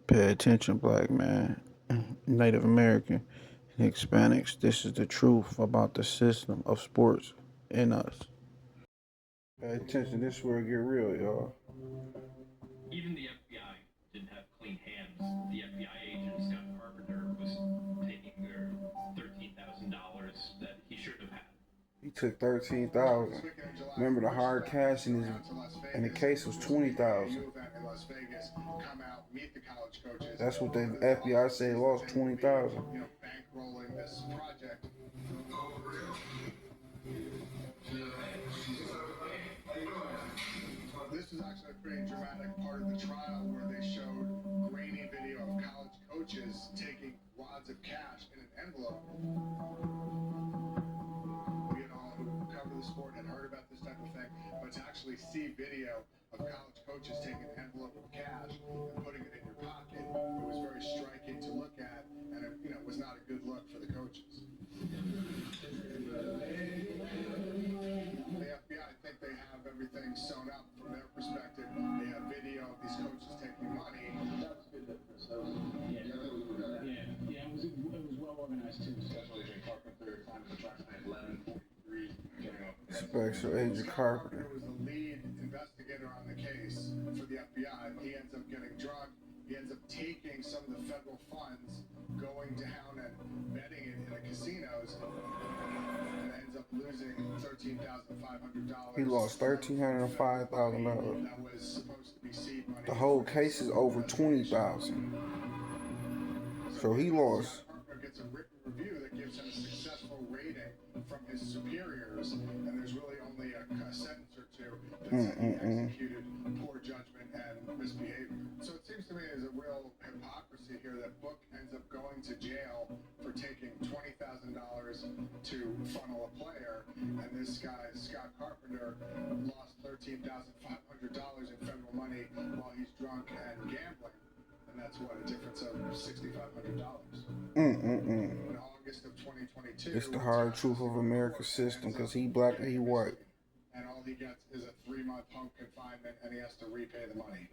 Pay attention, black man, Native American, and Hispanics. This is the truth about the system of sports in us. Pay attention. This is where it get real, y'all. Even the FBI didn't have clean hands. The FBI agent, Scott Carpenter, was taking their $13,000 that he should have had. He took 13,000. Remember the hard cash in his, and the case was 20,000. That's what the FBI said lost 20,000. Bankrolling this project. This is actually a pretty dramatic part of the trial where they showed grainy video of college coaches taking wads of cash in an envelope. We had all who cover the sport and heard about this type of thing, but to actually see video of college coaches taking an envelope of cash and putting it in your pocket, it was very striking to look at, and it, was not a good look for the coaches. The FBI, I think they have everything sewn up from their perspective. They have video of these coaches taking money. That was good. It was well organized too. Special Agent Carpenter climbed the truck at 11:43. Special Agent Carpenter was the lead investigator on the case for the FBI. He ends up getting drugged. He ends up taking some of the federal funds, going down and betting it in the casinos, and ends up losing $13,500. He lost $1,305,000. That was supposed to be seed money. The whole case is over 20,000. So he lost. Gets a written review that gives him a successful rating from his superiors, and there's really only a sentence or two that said he executed poor judgment and misbehavior. So it seems to me there's a real hypocrisy here that Book ends up going to jail for taking $20,000 to funnel a player, and this guy, Scott Carpenter, lost $13,500 in federal money while he's drunk and gambling. And that's what, a difference of $6,500. In August of 2022, It's the hard truth of America's system, because he black and he white. And all he gets is a 3-month home confinement, and he has to repay the money.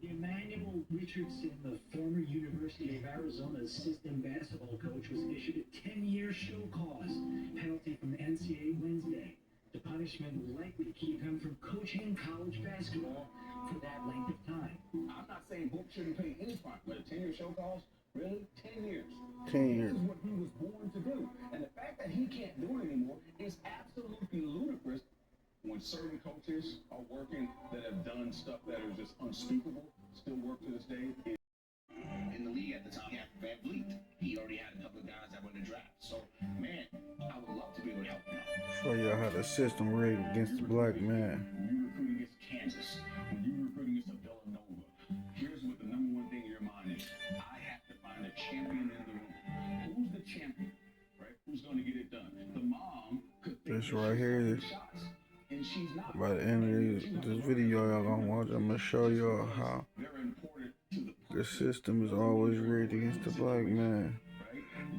Emanuel Richardson, the former University of Arizona assistant basketball coach, was issued a 10-year show cause penalty from the NCAA Wednesday. The punishment will likely keep him from coaching college basketball for that length of time. I'm not saying Book shouldn't pay any fine, but a 10-year show cause? Really? 10 years. 10 years. This is what he was born to do. And the fact that he can't do it anymore is absolutely ludicrous. When certain coaches are working that have done stuff that is just unspeakable, still work to this day. In the league at the time, he had Van Vliet. He already had a couple of guys that were in the draft. So, man, I would love to be able to help him out. Show y'all how the system rigged against the black man. When you recruit against Kansas, when you recruit against Villanova, here's what the number one thing in your mind is. I have to find a champion in the room. Who's the champion, right? Who's going to get it done? The mom could think This right here is, shots, and she's not. by the end of this video y'all gonna watch, I'm gonna show y'all how Very important to the system is always rigged against the black man.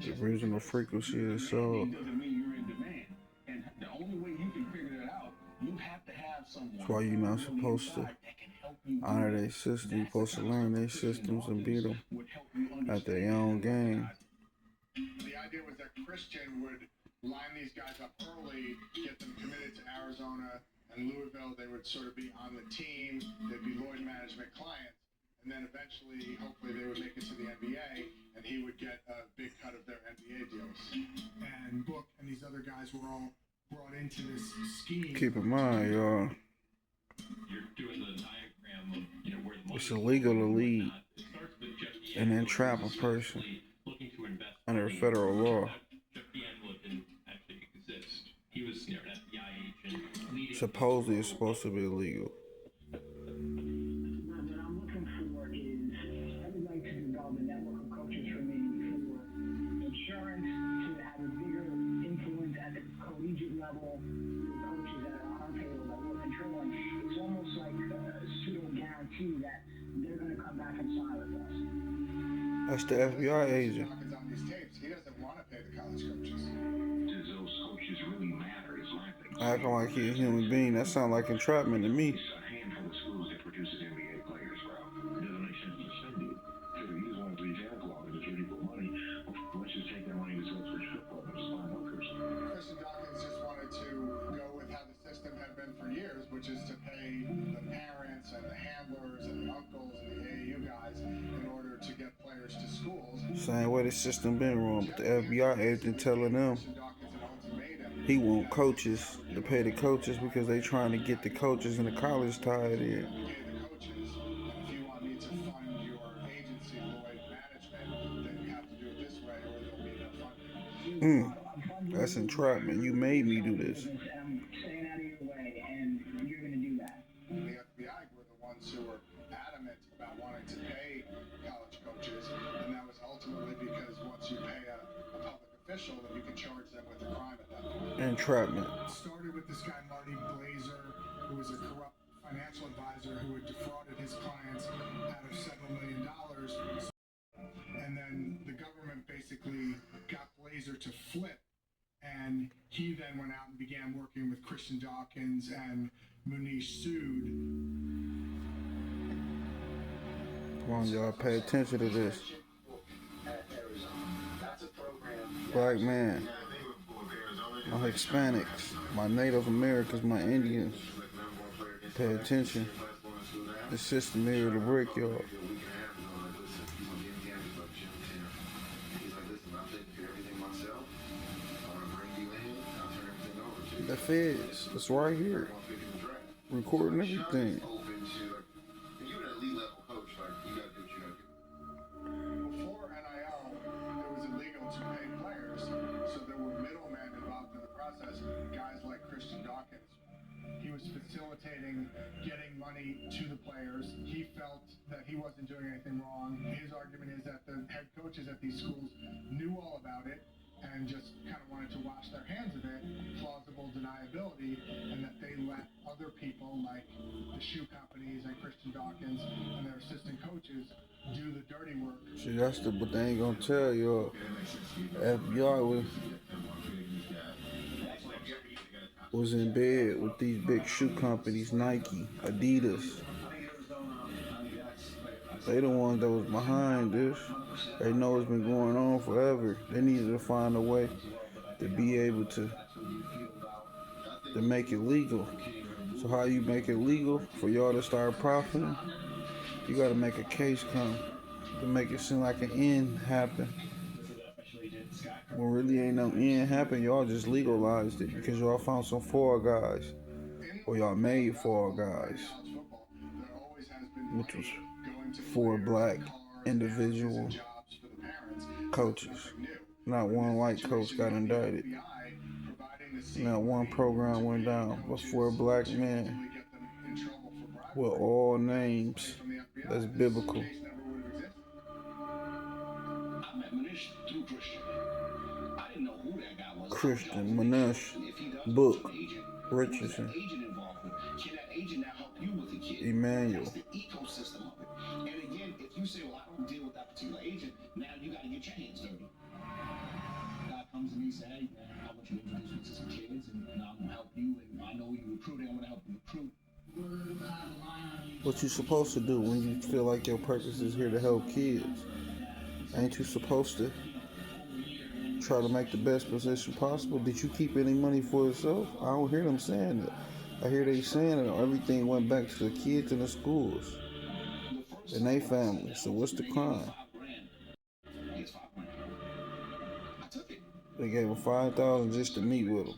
The original frequency of the soul. doesn't mean you're in demand. And the only way you can figure that out, you have to have someone. That's why you're not supposed to honor their system. You're supposed to learn their systems and beat them at their own game. The idea was that Christian would line these guys up early, get them committed to Arizona and Louisville. They would sort of be on the team. They'd be Lloyd management clients. And then eventually, hopefully, they would make it to the NBA, and he would get a big cut of their NBA deals. And Book and these other guys were all brought into this scheme. Keep in mind, y'all, You're doing the diagram of, where the money it's illegal to lead it starts with Jeff and D'Angelo, entrap a who's person looking to invest under money. federal law. Jeff D'Angelo didn't actually exist. He was an FBI agent leading. Supposedly it's supposed to be illegal. What I'm looking for is, I would like to develop a network of coaches for me for insurance, to have a bigger influence at the collegiate level, with coaches that are on payroll that we're controlling. It's almost like a pseudo guarantee that they're going to come back and sign with us. That's the FBI agent. Hawkins on these tapes, he doesn't want to pay the college coaches. Does those coaches really matter? Is my thing. Acting like he's a human being, that sounds like entrapment to me. It's a handful of schools that produces NBA players, bro. It doesn't make sense to Same way the system been wrong, but the FBI agent telling them he want coaches to pay the coaches because they trying to get the coaches and the college tied in. Pay the coaches, and if you want me to fund your agency, Lloyd Management, then you have to do it this way, or there'll be no funding. That's entrapment. You made me do this. And I'm staying out of your way, and you're going to do that. The FBI were the ones who were adamant about wanting to pay college coaches, and that was ultimately because once you pay a public official, then you can charge them with a crime at that point. Entrapment. It started with this guy, Marty Glazer, who was a corrupt financial advisor who had defrauded his clients out of several $1 million. And then the government basically got Glazer to flip, and he then went out and began working with Christian Dawkins and Munish Sood. Come on, y'all, pay attention to this. Black man, my Hispanics, my Native Americans, my Indians. Pay attention. The system here to break y'all. The feds, it's right here. Recording everything. Before NIL, it was illegal to pay players, so there were middlemen involved in the process, guys like Christian Dawkins. He was facilitating getting money to the players. He felt that he wasn't doing anything wrong. His argument is that the head coaches at these schools knew all about it and just kind of wanted to wash their hands of it, plausible deniability, and that they let other people like the shoe companies and Christian Dawkins and their assistant coaches do the dirty work. See, that's what they ain't gonna tell y'all. FBI was in bed with these big shoe companies, Nike, Adidas. They the ones that was behind this. They know it's been going on forever. They needed to find a way to be able to make it legal. So how you make it legal for y'all to start profiting? You gotta make a case come to make it seem like an end happen. When really ain't no end happen, y'all just legalized it because y'all found some fall guys. Or y'all made fall guys. Which was 4 black individual coaches. Not one white coach got indicted. Not one program went down. But 4 black men with all names that's biblical. Christian, Munish, Book, Richardson, Emanuel. And again, if you say, well, I don't deal with that particular agent, now you got to get your hands dirty. God comes to me and says, hey, man, I want you to introduce me to some kids, and I'm going to help you, and I know you're recruiting, I'm going to help you recruit. What you supposed to do when you feel like your purpose is here to help kids? Ain't you supposed to try to make the best position possible? Did you keep any money for yourself? I don't hear them saying that. I hear they saying that everything went back to the kids in the schools and they family. So what's the crime? They gave him $5,000 just to meet with him.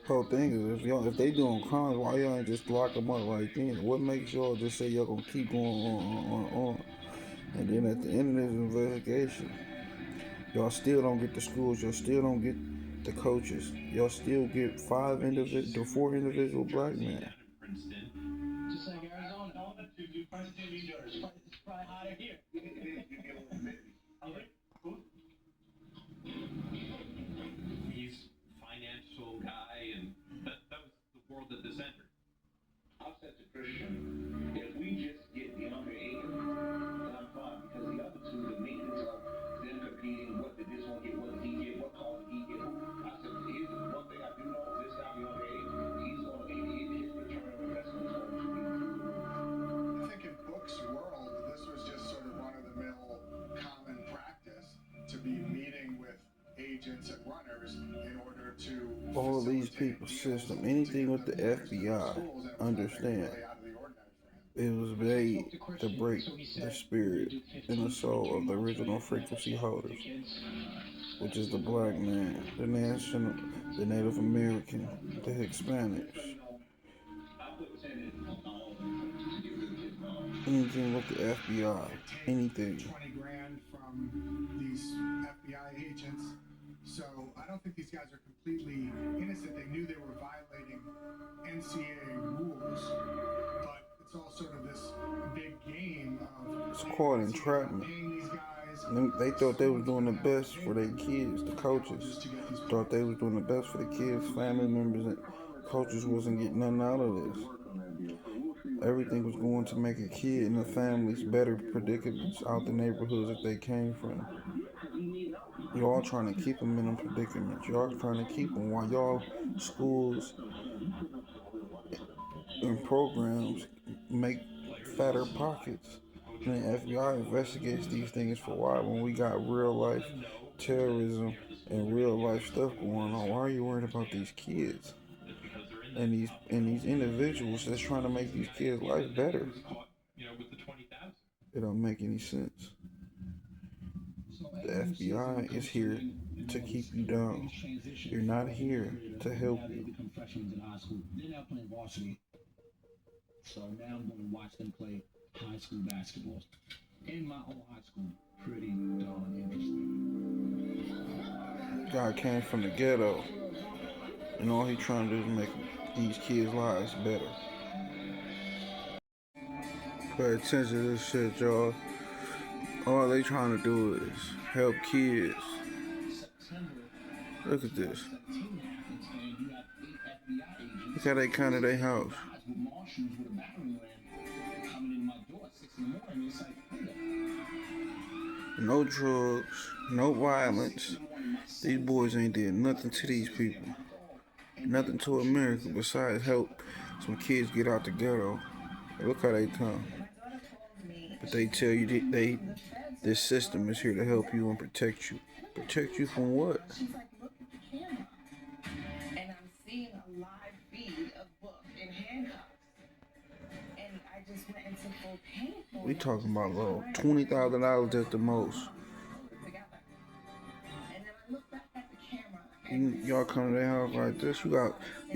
Whole thing is, if they doing crimes, why y'all ain't just lock them up right then? What makes y'all just say y'all gonna keep going on? And then at the end of this investigation, y'all still don't get the schools, y'all still don't get the coaches, y'all still get 4 individual black men. Just like Arizona, you President New Jersey. It's probably hotter here. He's a financial guy, and that was the world that this entered. I've said to Christian, if we just get the younger agent, then I'm fine, because the other two, the maintenance of them competing, what did this one get, what did he get, what call did he get? I said, here's the one thing I do know, this guy, the younger agent, he's going to be, his return on investment is going to be. I think in Book's world, this was just sort of run-of-the-mill common practice to be meeting with agents and runners in order to all these people's system, anything with the FBI, understand. It was made to break the spirit and the soul of the original frequency holders, which is the black man, the Native American, the Hispanics. Anything with the FBI, anything. 20 grand from these FBI agents. So I don't think these guys are completely innocent. They knew they were violating NCAA rules, but it's all sort of this big game of It's called entrapment. these guys. They thought they was doing the best for their kids. The coaches thought they was doing the best for the kids, family members, and coaches wasn't getting nothing out of this. Everything was going to make a kid and the families better predicaments out the neighborhoods that they came from. Y'all trying to keep them in them predicaments. Y'all trying to keep them while y'all schools and programs make fatter pockets. And the FBI investigates these things for why? When we got real life terrorism and real life stuff going on, why are you worried about these kids? And these individuals that's trying to make these kids' life better. It don't make any sense. The FBI is here to keep you down. You're not here to help you. So now I'm going to watch them play high school basketball. In my own high school, pretty darn interesting. Guy came from the ghetto, and all he trying to do is make these kids' lives better. Pay attention to this shit, y'all. All they trying to do is help kids. Look at this. Look how they come to their house. No drugs, no violence. These boys ain't did nothing to these people. Nothing to America besides help some kids get out the ghetto. Look how they come. But they tell you this system is here to help you and protect you. Protect you from what? She's like, look at the camera. And I'm seeing a live feed of Book in handcuffs. And I just went into full panic. We talking about little $20,000 at the most. And then I look back at the camera. Y'all come to their house like this. You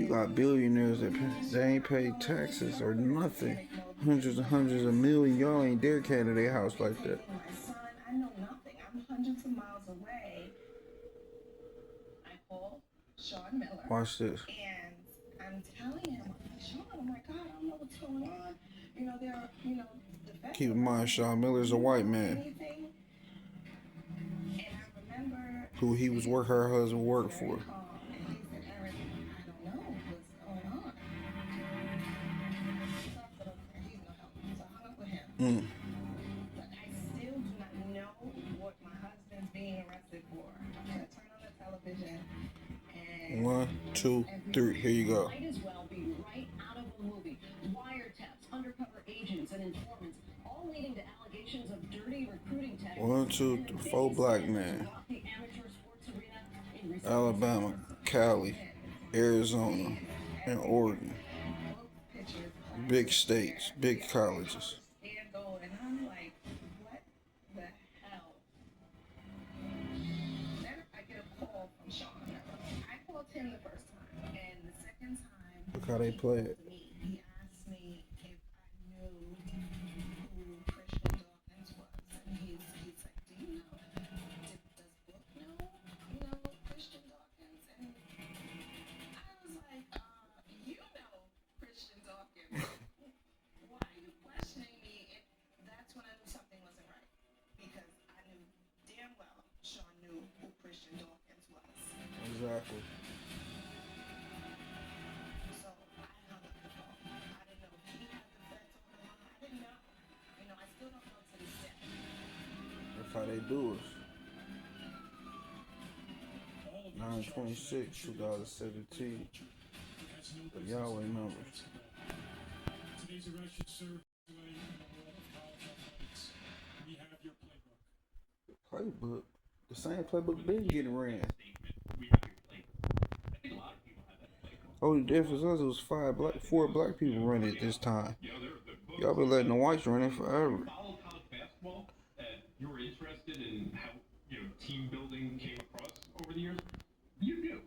got billionaires that they ain't paid taxes or nothing. Hundreds and hundreds of millions. Y'all ain't dare came to their house like that. My son, I know nothing. I'm hundreds of miles away. I called Sean Miller. Watch this. And I'm telling him, Sean, oh my God, I don't know what's going on. You know, there are, you know, the Keep in mind, Sean Miller's a white man anything. And I remember who her husband worked for. and he said, Eric, I don't know what's going on. So I said, okay, he's gonna help me. So I hung up with him. But I still do not know what my husband's being arrested for. I'm gonna turn on the television and 1, 2, 3. Here you go. Might as well be right out of a movie. Wiretaps, undercover agents, and informants, all leading to allegations of dirty recruiting tactics. 1, 2, 3, 4 black men. Alabama, Cali, Arizona, and Oregon. Big states, big colleges. and I'm like, what the hell? Then I get a call from Sean. I called him the first time, and the second time, Look how they play it. he asked me if I knew who Christian Dawkins was, and he's like, do you know? Does Book know Christian Dawkins? And I was like, you know Christian Dawkins. Why are you questioning me? And that's when I knew something wasn't right, because I knew damn well Sean knew who Christian Dawkins was. Exactly. So I hung up the phone. I didn't know if he had the threats on the line. I didn't know. You know, I still don't know to this day. That's how they do us. 9/26, 2017. The Yahweh numbers. Today's arrest should serve as a model of how athletics. We have your playbook. Playbook. The same playbook been getting ran. Only difference was it was 4 black people running it this time. Y'all been letting the whites run it forever. Follow college basketball and you were interested in how team building came across over the years, you knew.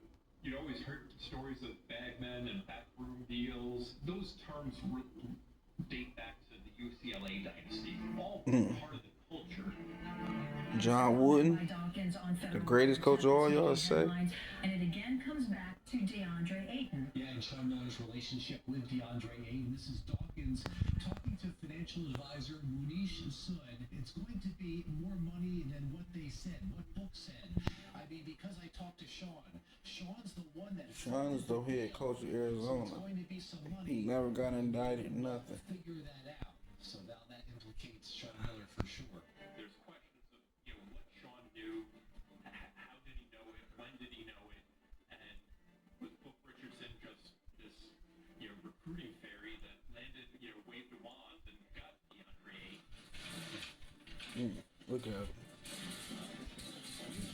You'd always heard stories of bagmen and backroom deals. Those terms date back to the UCLA dynasty, all part of the culture. John Wooden, the greatest coach of all y'all say. And it again comes back to DeAndre Ayton. Yeah, and Sean Miller's relationship with DeAndre Ayton. This is Dawkins talking to financial advisor Munish Sud. It's going to be more money than what they said, what book said. I mean, because I talked to Sean. Sean's the one that... Sean is the head coach of Arizona. Going to be some money. He never got indicted, nothing. Figure that out. So now that implicates Sean Miller for sure. There's questions of what Sean knew, how did he know it, when did he know it, and was Book Richardson just this recruiting fairy that landed, waved a wand and got DeAndre Ayton? Look at him.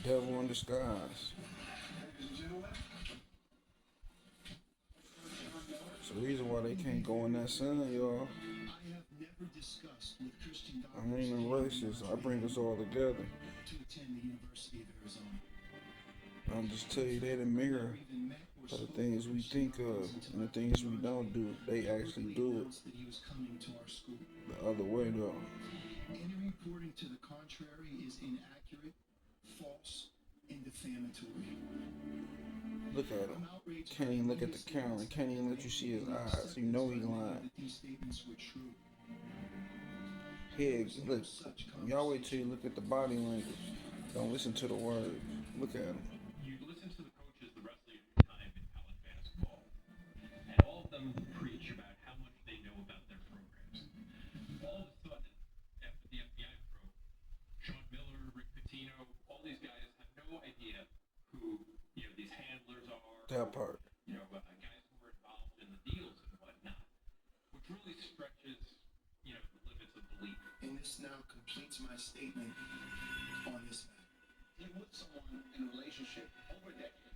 Devil in disguise. It's the reason why they can't go in that sun, y'all. I have never discussed with Christian I ain't a racist. I bring us all together. to attend the University of Arizona. I'll just tell you, they the mirror of the things we think of and the things we don't do. They actually do it That he was coming to our school. the other way, though. Any reporting to the contrary is inaccurate, false, and defamatory. Look at him. Can't even look at the camera. Can't even let you see his eyes. You know he's lying. That these statements were true. Here, look. Y'all wait till you look at the body language. Don't listen to the words. Look at him. You listen to the coaches the rest of your time in college basketball, and all of them preach about how much they know about their programs. All of a sudden, after the FBI broke, Sean Miller, Rick Pitino, all these guys have no idea who these handlers are. That part. Guys who were involved in the deals and whatnot, which really stretches the limits of belief. And this now completes my statement on this matter. You're with someone in a relationship over a decade.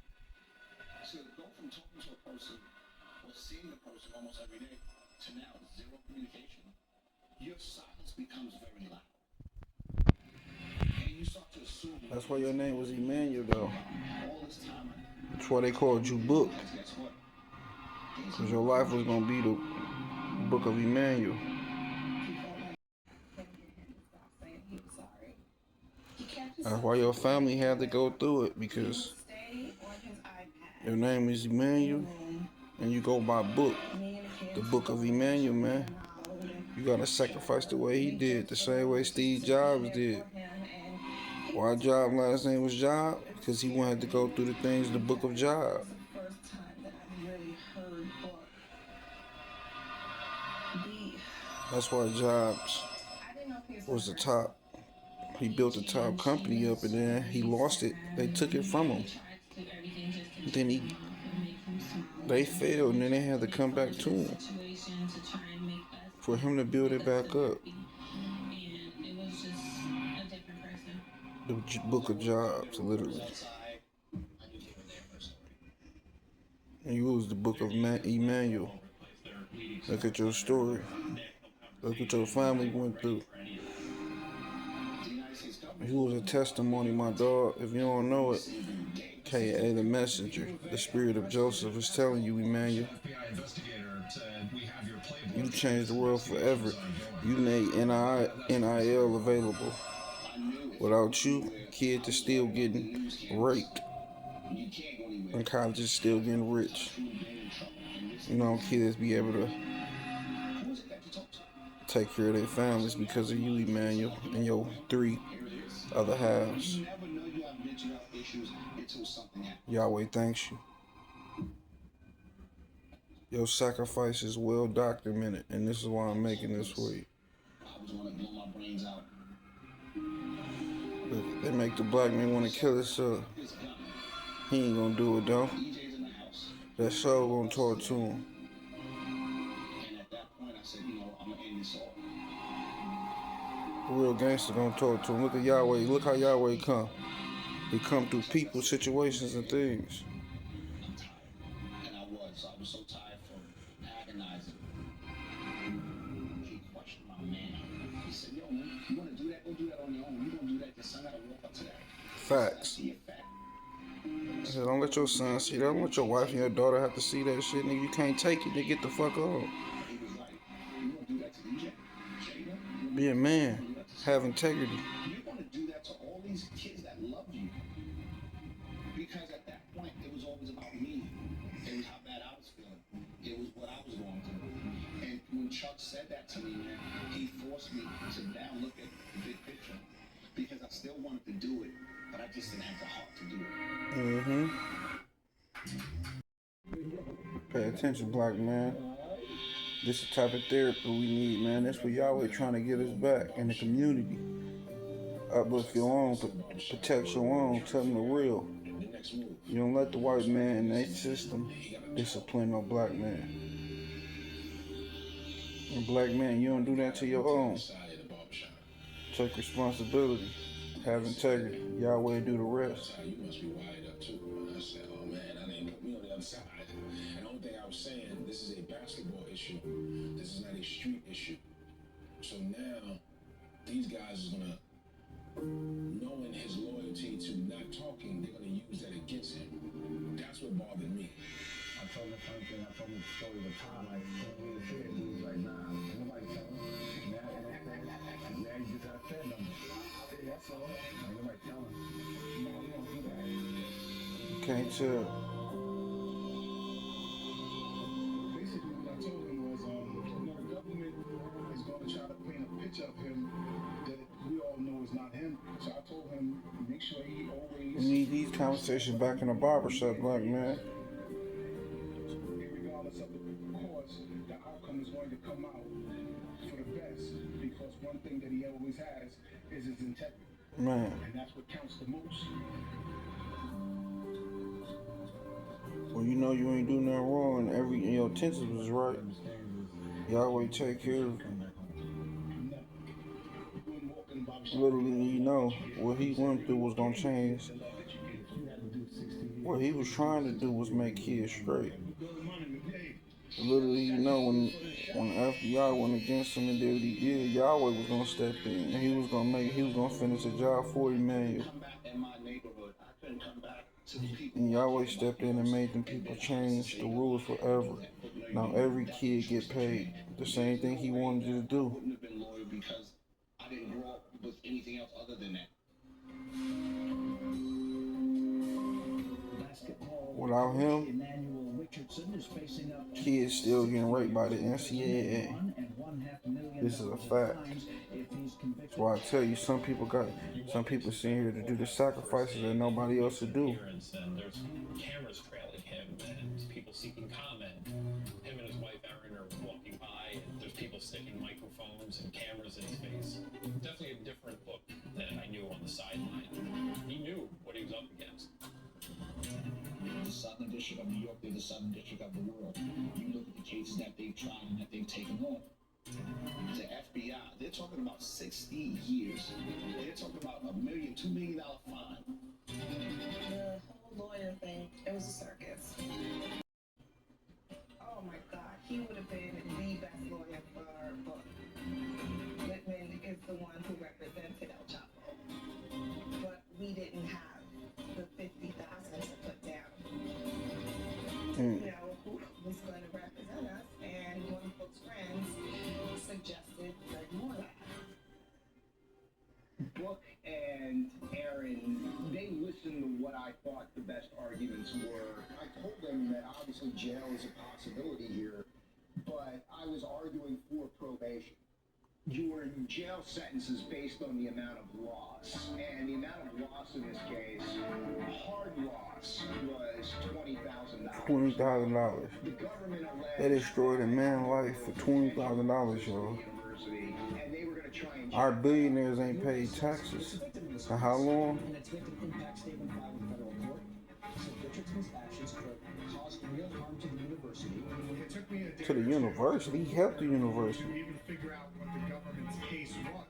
So go from talking to a person or seeing the person almost every day to now zero communication. Your silence becomes very loud. And you start to assume That's why your name was Emanuel, though. all this time. That's why they called you Book. Guess what? Because your life was going to be the Book of Emanuel. That's why your family had to go through it, because your name is Emanuel and you go by Book. The Book of Emanuel, man. You got to sacrifice the way he did, the same way Steve Jobs did. Why Jobs' last name was Job? Because he wanted to go through the things in the Book of Job. That's why Jobs was the top. He built the top company up, and then he lost it. They took it from him. Then they failed, and then they had to come back to him for him to build it back up. The Book of Jobs, literally. And you was the Book of Emanuel. Look at your story. Look what your family went through. You was a testimony, my dog. If you don't know it, K.A. the messenger, the spirit of Joseph is telling you, Emanuel. You changed the world forever. You made NIL available. Without you, kids are still getting raped. And colleges still getting rich. Kids be able to take care of their families because of you, Emanuel, and your 3 other halves. Yahweh thanks you. Your sacrifice is well documented, and this is why I'm making this for you. They make the black man want to kill himself. He ain't gonna do it though. That soul gonna talk to him. And at that point, I said, I'm gonna end this all. The real gangster gonna talk to him. Look at Yahweh. Look how Yahweh come. He come through people, situations, and things. And I was so tired from agonizing. Keep quiet. brushed my man. He said, yo, man, you want to do that? Go do that on your own. You don't do that, your son got to walk up to that. Facts. See a fact. I said, don't let your son see that. Don't let your wife and your daughter have to see that shit. Nigga, you can't take it. Then get the fuck on. He was like, you want to do that to DJ? Jada? Be a man. Have integrity. You want to do that to all these kids that love you. Because at that point, it was always about me. It was how bad I was feeling. It was what I was going through. And when Chuck said that to me, he forced me to now look at the big picture. Because I still wanted to do it, but I just didn't have the heart to do it. Pay attention, black man. This is the type of therapy we need, man. That's what Yahweh trying to get us back in the community. Uplift your own, protect your own, tell them the real. You don't let the white man in their system discipline no black man. And black man, you don't do that to your own. Take responsibility. Have integrity. Yahweh do the rest. You must be wired up too. And I said, oh man, I didn't put me on the other side. And the only thing I was saying, this is a basketball issue. This is not a street issue. So now, these guys is gonna, knowing his loyalty to not talking, they're gonna use that against him. That's what bothered me. I told him the funny thing. I told him the story of the time. Like, when we were kids, he was like, nah, nobody tell him. Now you just gotta fed them. That's all. Nobody tell him. No, we don't do that. Can't tell. Basically, what I told him was, the government is going to try to paint a picture of him that we all know is not him. So I told him, make sure he always. We need these conversations back in the barbershop, black man. Regardless of the cause, the outcome is going to come out for the best. Because one thing that he always has is his integrity. Man. And that's what counts the most. Well, you know you ain't do nothing wrong, and your intentions was right. Yahweh take care of him. Literally, you know, what he went through was gonna change. What he was trying to do was make kids straight. Literally, you know, when FBI went against him and did what he did, Yahweh was gonna step in, and he was gonna finish the job for Emanuel. And Yahweh stepped in and made them people change the rules forever. Now every kid get paid. The same thing he wanted you to do. Wouldn't have been loyal because I didn't grow up with anything else other than that. Without him, Emanuel Richardson is facing up kids still getting raped by the NCAA. This is a fact. That's why I tell you, some people sitting here to do the sacrifices that nobody else would do. And there's cameras trailing him and people seeking comment. Him and his wife Erin are walking by and there's people sticking microphones and cameras in his face. Definitely a different look than I knew on the sideline. He knew what he was up against. The Southern District of New York, they're the Southern District of the world. You look at the cases that they've tried and that they've taken on. The FBI, they're talking about 60 years. They're talking about $1 million, $2 million fine. The whole lawyer thing, it was a circus. Oh my God, he would have been the best lawyer for our book. Whitman is the one who represented El Chapo. But we didn't have the 50,000 to put down. You know, who was going to represent us, and one of Book's friends suggested Greg Moore. Book and Aaron, they listened to what I thought the best arguments were. I told them that obviously jail is a possibility here, but I was arguing for probation. Your jail sentence is based on the amount of loss, and the amount of loss in this case, hard loss, was $20,000. $20,000. The government alleged They destroyed a man's life for $20,000, y'all. and they were going to try and Our billionaires ain't paid taxes. For how long? in its victim impact statement filed in federal court, said Richardson's actions could cause real harm to the university. It took me a day To the university. He helped the to university. even figure out what the government's case was.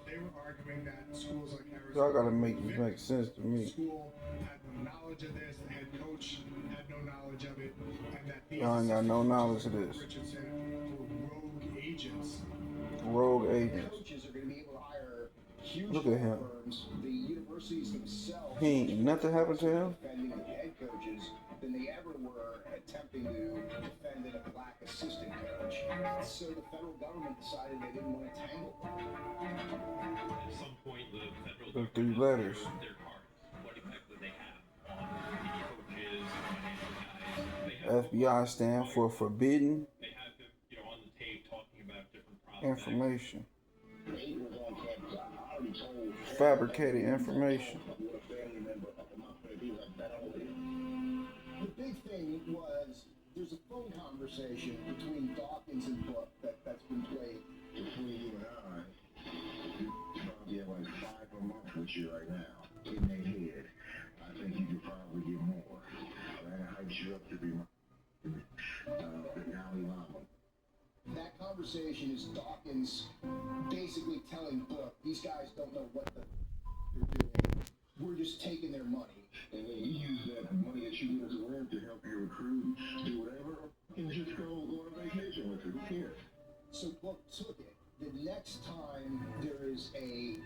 They were arguing that schools like Arizona, Y'all gotta make this make sense to me. school had no knowledge of this, the head coach had no knowledge of it, and that these Y'all ain't got no knowledge of this. Richardson were rogue agents rogue agents. Coaches are going to be able to hire huge Look at him. firms. The universities themselves He ain't nothing happened to him. defending the head coaches than they ever were attempting to defend a black assistant coach. So the federal government decided they didn't want to tangle. At some point, the federal The three letters. their cards. What effect would they have on coaches, financial guys? FBI stand for forbidden They have him, on the tape talking about different prospects. information. He was on campus. I already told Fabricated information. with a family member up in my crib. He was like, "Bet on it." The big thing was there's a phone conversation between Dawkins and Book that's been played. Between you and I, you probably have like 5 a month with you right now. In their head, I think you could probably get more. That hypes you up to be the Dalai Lama. That conversation is Dawkins basically telling Book, these guys don't know what they're doing. We're just taking their money. And then you use that money that you get as a rent to help you recruit, do whatever, and just go on vacation with it. Who cares? So Book took it. The next time there is a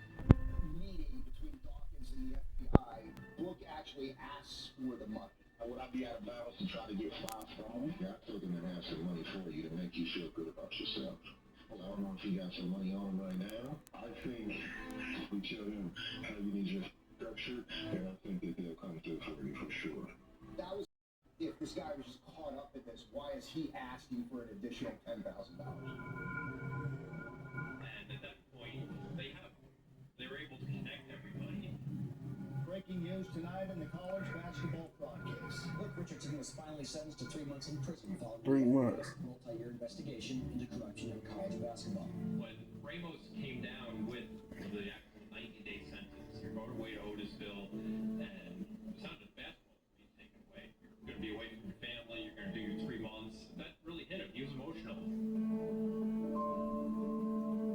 meeting between Dawkins and the FBI, Book actually asks for the money. Would I be out of bounds to try to get 5 from him? Yeah, I took him and have some money for you to make you feel good about yourself. Well, I don't know if you got some money on him right now. I think we tell him how you need your structure, and I think that they'll come through for you for sure. That was if this guy was just caught up in this. Why is he asking for an additional $10,000? And at that point, they were able to connect everybody. Breaking news tonight in the college basketball fraud case. Richardson was finally sentenced to 3 months in prison following 3 months. a multi-year investigation into corruption in college basketball. When Ramos came down with the actual 90-day sentence, you're going away to Otisville, and it's not just basketball being taken away. You're going to be away from your family. You're going to do your 3 months. That really hit him. He was emotional.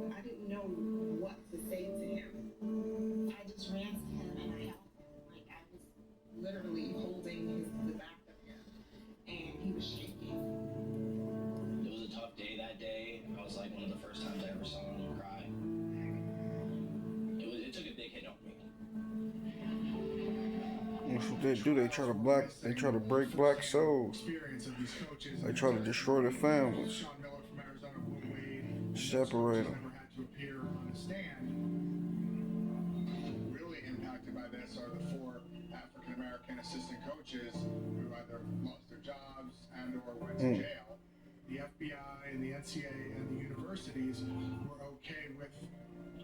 I didn't know what to say to him. I just ran to him and I held him. Like I was literally holding the back of him and he was shaking. It was a tough day that day. I was like one of the first times I ever saw him cry. It took a big hit on me. That's what they do. They try to break black souls. Experience of these coaches. They try to destroy their families. Sean Miller from Arizona, Will Wade. Separate them. Never had to appear on the stand. Really impacted by this are the 4 African American assistant coaches who either lost their jobs and or went to jail. The FBI and the NCAA and the universities were okay with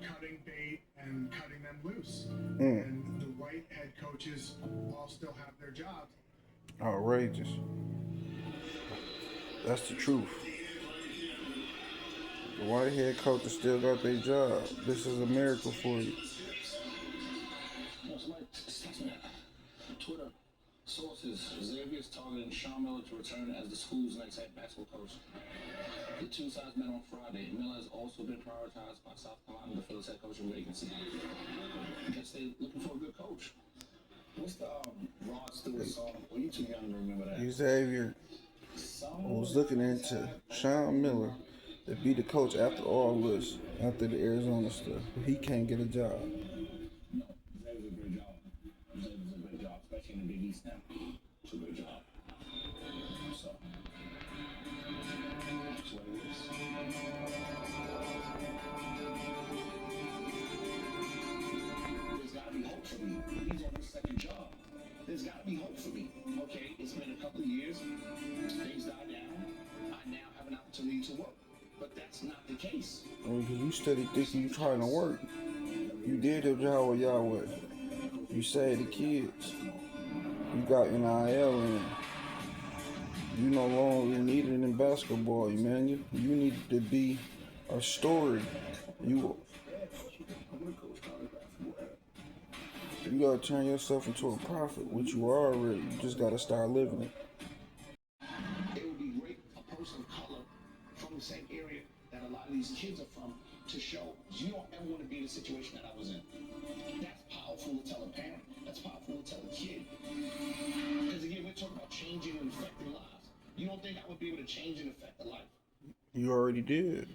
cutting bait and cutting them loose. And the white head coaches all still have their jobs. Outrageous. That's the truth. The white head coaches still got their job. This is a miracle for you. Twitter sources: Xavier's targeting Sean Miller to return as the school's next head basketball coach. The two sides met on Friday. Miller has also been prioritized by South Carolina to fill his head coaching vacancy. I guess they're looking for a good coach. What's the Rod Stewart song? Well, you too young to remember that. Xavier was looking into Sean Miller to be the coach after all this, after the Arizona stuff. He can't get a job. No, Xavier's a great job. Xavier's a great job, especially in the Big East now. It's a great job. So, that's what it is. There's got to be hope for me. He's on his second job. There's got to be hope for me. Okay, it's been a couple of years. Things died down. I now have an opportunity to work. But that's not the case. Because you steady thinking you trying to work. You did your job with Yahweh. You saved the kids. You got NIL in. You no longer needed in basketball, Emanuel. You need to be a story. You gotta turn yourself into a prophet, which you are already. You just gotta start living it. It would be great a person of color from the same area that a lot of these kids are from to show you don't ever want to be in the situation that I was in. That's powerful to tell a parent. That's powerful to tell a kid. Because again, we're talking about changing and affecting lives. You don't think I would be able to change and affect a life? You already did.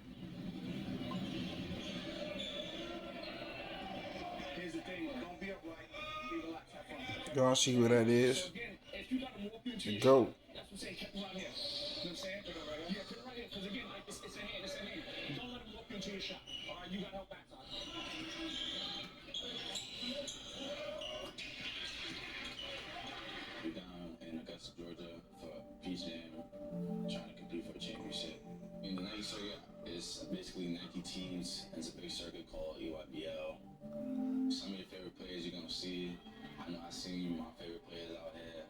Don't be upright. Be relaxed. Have fun. Y'all see who that is? If you gotta walk into The GOAT. that's what I'm saying. Keep around here. You know what I'm saying? Yeah, put it right here. Because again, it's a hand. It's a hand. Don't let him walk into your shot. All right, you got help backside. We're down in Augusta, Georgia for Peach Jam, trying to compete for a championship. In the Nike circuit, it's basically Nike teams. It's a big circuit called EYBL. Some of your favorite players you're gonna see. I know I've seen my favorite players out here.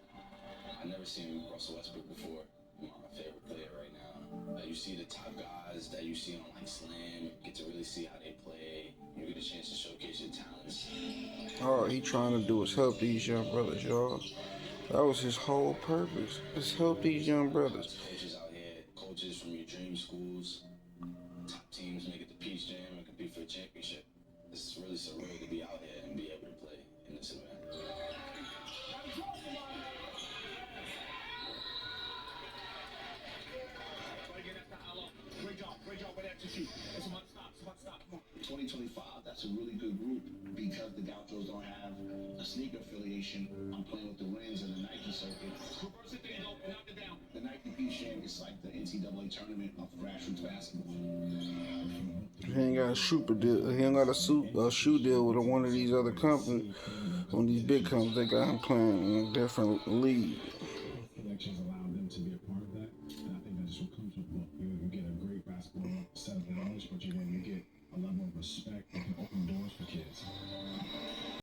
I've never seen Russell Westbrook before. My favorite player right now. You see the top guys that you see on like Slam. You get to really see how they play. You get a chance to showcase your talents. All he trying to do is help these young brothers, y'all. That was his whole purpose. Just help these young brothers. Coaches out here, coaches from your dream schools, top teams make it to Peach Jam and compete for a championship. It's really surreal to be out here and be able to play in this event. Great job with execute. It's about to stop. It's about to stop. Come on. 2025, that's a really good group because the Gauchos don't have a sneaker affiliation. I'm playing with the Rins and the Nike circuit. Reverse it, there you go. Knock it down. The Nike Peach Jam is like the NCAA tournament of grassroots basketball. He ain't got a deal. He ain't got a shoe deal with one of these other companies. One of these big companies, they got him playing in a different league. Connections allowed them to be a part of that, and I think that just what comes with book. You get a great basketball set of knowledge, but you get a level of respect and